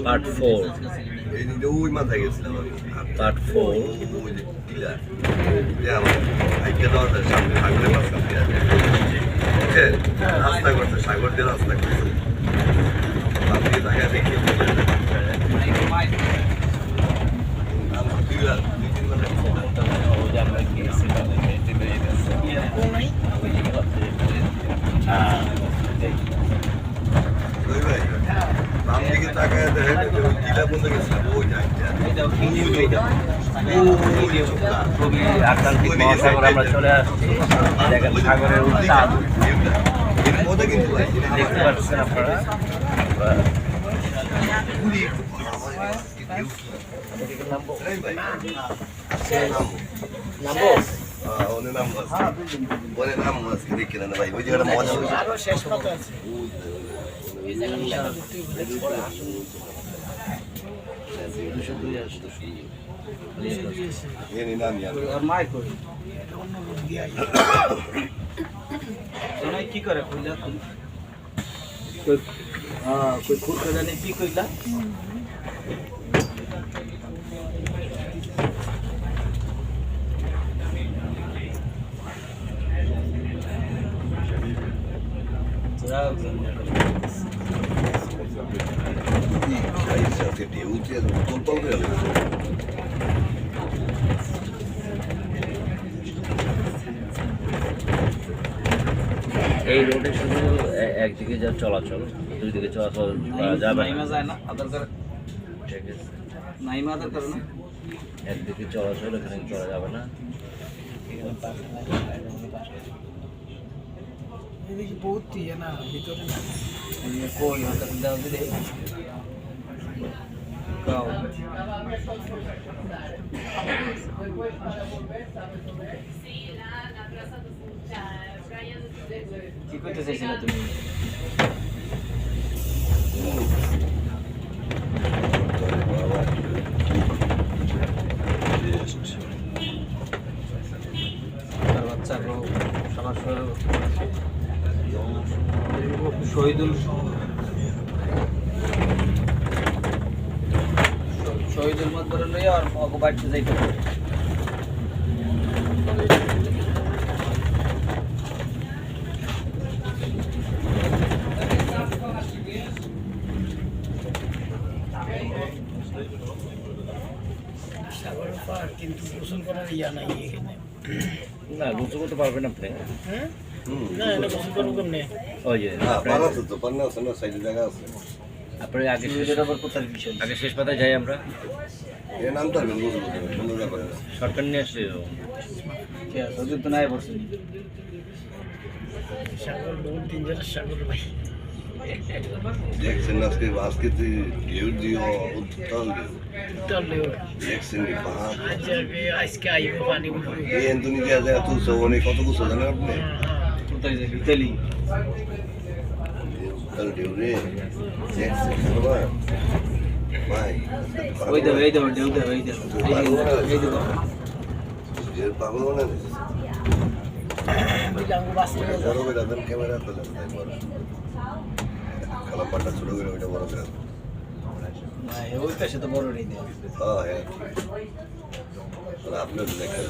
Part 4 এই দিনটা ওই মাথায় গেছিলাম আমি পার্ট 4 ওই যে টিলা আমার আইকে দেওয়া যায় সামনে সাগরের মাঝখান দিয়ে বুঝছেন রাস্তা করছে সাগর দিয়ে রাস্তা করছে আপনি জায়গা দেখে টিলা 2-3 দিকে তাকায় দেখেন ওই টিলা বন্ধ গেছিলাম ওই খুবই আটলান্টিক মহাসাগর আমরা চলে আসছি দেখেন সাগরের উত্তাপ দেখতে পাচ্ছেন আপনারা নামবো ভাই ওই জায়গাটা মজা কি করে কি কইলা এই রোডে শুধু একদিকে যা চলাচল দুই দিকে চলাচল যাবে না আধার কার্ড ঠিক আছে নাইমা আধার কার্ড না একদিকে চলাচল এখানে চলা যাবে না এদিকে বহুত ইয়ে না ভিতরে না কই হাতে দাও দিলে কাও কি করতে চাইছিলে তুমি বাচ্চা সবার শহীদুল মত করে লই আর ওকে বাড়িতে যাইতে হবে সাগরের পার কিন্তু গোসল করার ইয়া নাই এখানে না গোসল করতে পারবেন আপনি হ্যাঁ না এটা গোসল করবো কেমনে ওই যে আপনার আগে আগে শেষ পাতায় যাই আমরা সরকার নিয়ে আসলে ওদের তো নাই পড়ছে সাগর বহুত ডেঞ্জারাস সাগর ভাই দেখছেন আজকে তুই ঢেউ দিও উত্তাল ঢেউ দেখছেন পাহাড় আজকে আইব পানি এই তুমি দিয়া যায় তুলছো অনেক কত কিছু জানেন আপনি কোথায় যাবি ইতালি উত্তাল ঢেউ রে দেখছেন ভাই ওই দাও ঢেউ দাও এই দাও এর পাগল মনে বিলাঙ্গ বাসে বড় করে দেন ক্যামেরা তোলে কালাপাটা ছোট করে ওইটা বড় করে না ওই পাশে তো বড় নেই হ্যাঁ আপনার দেখেন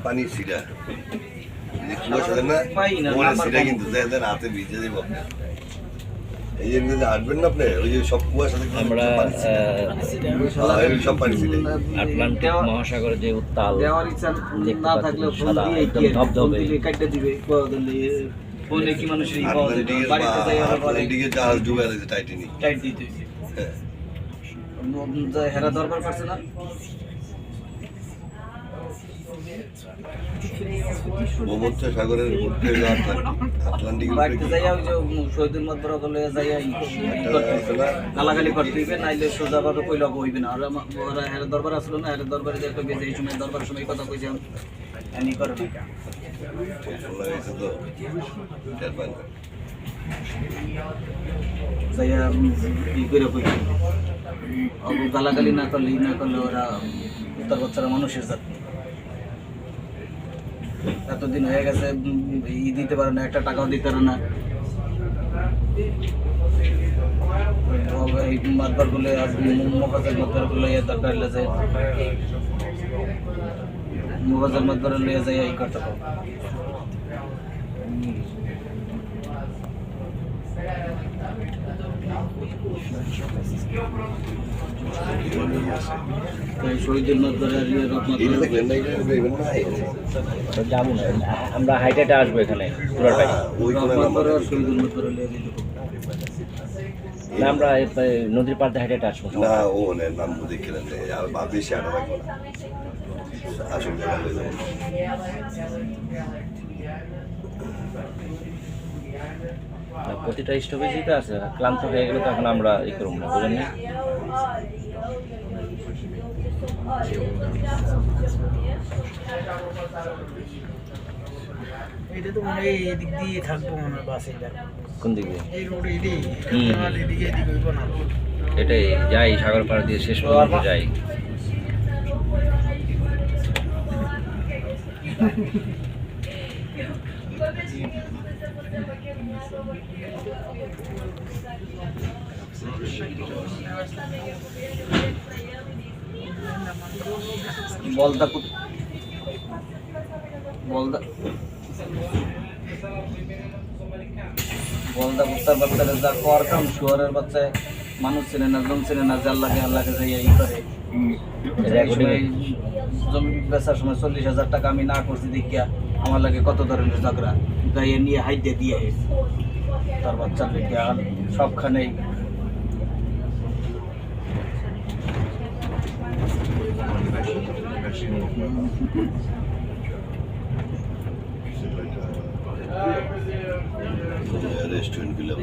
পানির সিটা সিটা কিন্তু হাতে ভিজে দেবো এই যে হাঁটবেন না আপনি ওই যে সব কুয়াশা আমরা সব পানি ছিল আটলান্টিক মহাসাগরে যে উত্তাল দেওয়ার ইচ্ছা না থাকলে ফোন দিয়ে ধবধবে কেটে দিবে ফোনে কি মানুষের বাড়িতে যাই আটলান্টিকের জাহাজ ডুবে গেছে টাইটানিক টাইট দিতে হেরা দরবার করছে না ভূমধ্য সাগরের আটলান্টিকের বাড়িতে যাই ওই যে শহীদুল মত বড় করলে যাই গালাগালি করতে দিবে নাইলে সোজাভাবে কইলে হইবে না আর ওরা হেরা দরবার আসলো না হেরা দরবারে যে একটা বেজে এই সময় দরবার সময় কথা কইছে এনি করে না যাইয়া ই করে কই গালাগালি না করলে ওরা উত্তর বাচ্চারা মানুষের জাত এতদিন হয়ে গেছে দিতে পারে না, একটা টাকাও দিতে পারে না। এই মাতবার গুলো মোবাজার মাতবার গুলো দরকার হলে মোবাজার মাতবার লিয়ে যাই এই করতে পারবো। শহীদুল মাতবার যাবো না, আমরা হাইটেটে আসবো এখানে পুরোটাই। শহীদুল মাতবার লিয়ে দিতে না, আমরা নদীর পাড়ে হাইটেটে আসবো। না ও নাম দেখে নেন আর বা বেশি আটা রাখবো না, আসল জায়গা হয়ে যাবো। প্রতিটা স্টপেজই তো আছে, ক্লান্ত হয়ে গেলে তখন আমরা ই করবো না, বুঝলেন না? এটা তো মনে হয় এদিক দিয়ে থাকবো মনে হয় বাস এটা। কোন দিকে? এই রোড এদিকে হুম। এদিকে এদিকে হইব না। এটাই যাই, সাগর পাড় দিয়ে শেষ পর্যন্ত যাই। বলদা কুত্তার বাচ্চারা যা করতাম, শুয়ারের বাচ্চায় মানুষ চেনে না, জন চেনে না, যে আল্লাহকে যাই এই করে। এই সময় জমি বেচার সময় 40,000 টাকা আমি না করছি দেখিয়া আমার লাগে কত ধরনের ঝগড়া, গাইয়ে নিয়ে হাইতে দিয়ে তার বাচ্চার লেগে আর সবখানেই। রেস্টুরেন্ট গুলো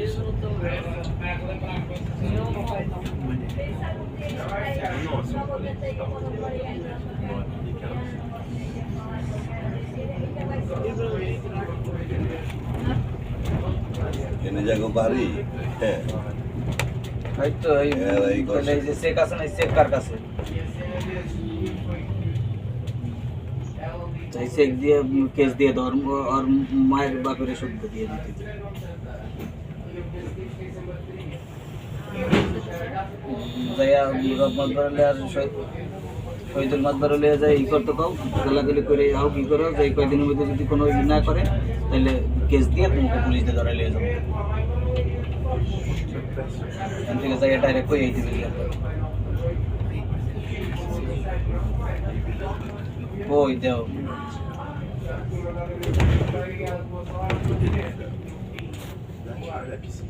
এনে যাগো বাড়ি। হ্যাঁ এই তো এই যে চেক আছে না, এই চেক কার কাছে? এই চেক দিয়ে কেস দিয়ে দাও, আর মায়ের বাপের শুদ্ধ দিয়ে দিতে। শহীদুল মাতবার লিয়ে যায় ই করতে পাও, গালাগালি করে আও কি করো, যে এই কয়েকদিনের মধ্যে যদি কোনো ই না করে তাহলে কেস দিয়ে তোমাকে পুলিশ দিয়ে ধরে নিয়ে যাবো। এখান থেকে যাই ডাইরেক্ট কই এই দিবে ওই দেও।